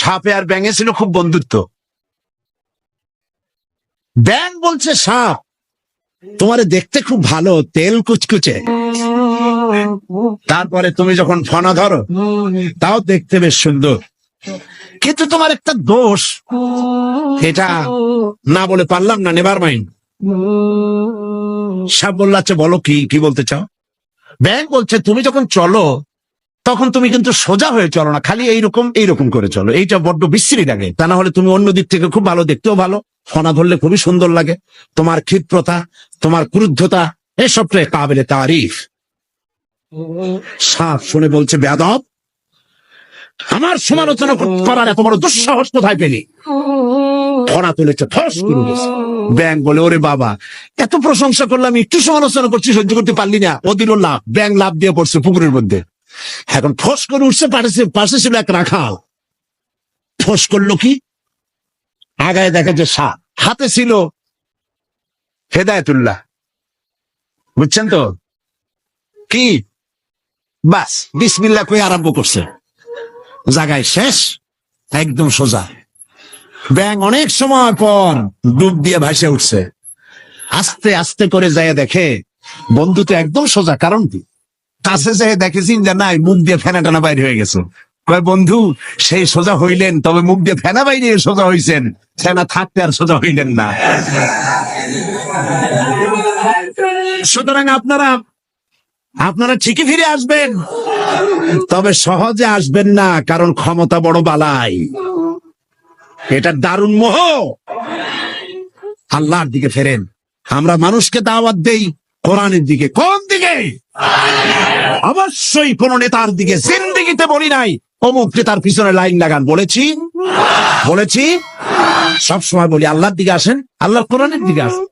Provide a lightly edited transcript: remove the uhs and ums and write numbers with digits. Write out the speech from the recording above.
সাপে আর ব্যাঙে ছিল খুব বন্ধুত্ব। ব্যাঙ বলছে সাপ, তোমারে দেখতে খুব ভালো, তেল কুচকুচে, তারপরে তুমি যখন ফনা ধরো তাও দেখতে বেশ সুন্দর, কিন্তু তোমার একটা দোষ, এটা না বলে পারলাম না, নেভার মাইন্ড। সাপ বলল আচ্ছা বলো, কি বলতে চাও? ব্যাঙ বলছে তুমি যখন চলো তখন তুমি কিন্তু সোজা হয়ে চলো না, খালি এইরকম করে চলো, এইটা বড্ড বিশ্রী লাগে। তা না হলে তুমি অন্য দিক থেকে খুব ভালো, দেখতেও ভালো, ফনা ধরলে খুবই সুন্দর লাগে, তোমার ক্ষিপ্রতা, তোমার ক্রুদ্ধতা এসবটাই কাবিলে তারিফ। সাপ শুনে বলছে বেয়াদব, আমার সমালোচনা করার এত বড় দুঃসাহস কোথায় পেলি? ফনা তুলেছে, ফস করে গেছে। ব্যাঙ বলে ওরে বাবা, এত প্রশংসা করলাম, একটু সমালোচনা করছি, সহ্য করতে পারলি না? ও দিল লাভ, ব্যাঙ লাভ দিয়ে পড়ছে পুকুরের মধ্যে। এখন ফস করে উঠছে, পাশে ছিল এক রাখাল। ফস করলো কি, আগায় দেখে যে সাপ, হাতে ছিল হেদায়েতুল্লাহ, বুঝছেন তো কি? বাস বিসমিল্লাহ কই আরম্ভ করছে, জায়গায় শেষ, একদম সোজা। ব্যাঙ অনেক সময় পর ডুব দিয়ে ভাসে উঠছে, আস্তে আস্তে করে যায় দেখে বন্ধু তো একদম সোজা। কারণ কি? কাছে যেয়ে দেখে চিন্তা নাই, মুখ দিয়ে ফেনা টানা বাইরে হয়ে গেছে। কয় বন্ধু সেই সোজা হইলেন, তবে মুখ দিয়ে ফেনা বাইরে সোজা হইছেন, ফেনা থাকতে আর সোজা হইলেন না। সুতরাং আপনারা ঠিকই ফিরে আসবেন, তবে সহজে আসবেন না, কারণ ক্ষমতা বড় বালাই, এটা দারুণ মোহ। আল্লাহর দিকে ফেরেন। আমরা মানুষকে দাওয়াত দেই কোরআনের দিকে। কোন দিকে? অবশ্যই কোন নেতার দিকে। জিন্দেগিতে বলি নাই অমুক নেতার পিছনে লাইন লাগান, বলেছি? সব সময় বলি আল্লাহর দিকে আসেন, আল্লাহর কোরআনের দিকে আসেন।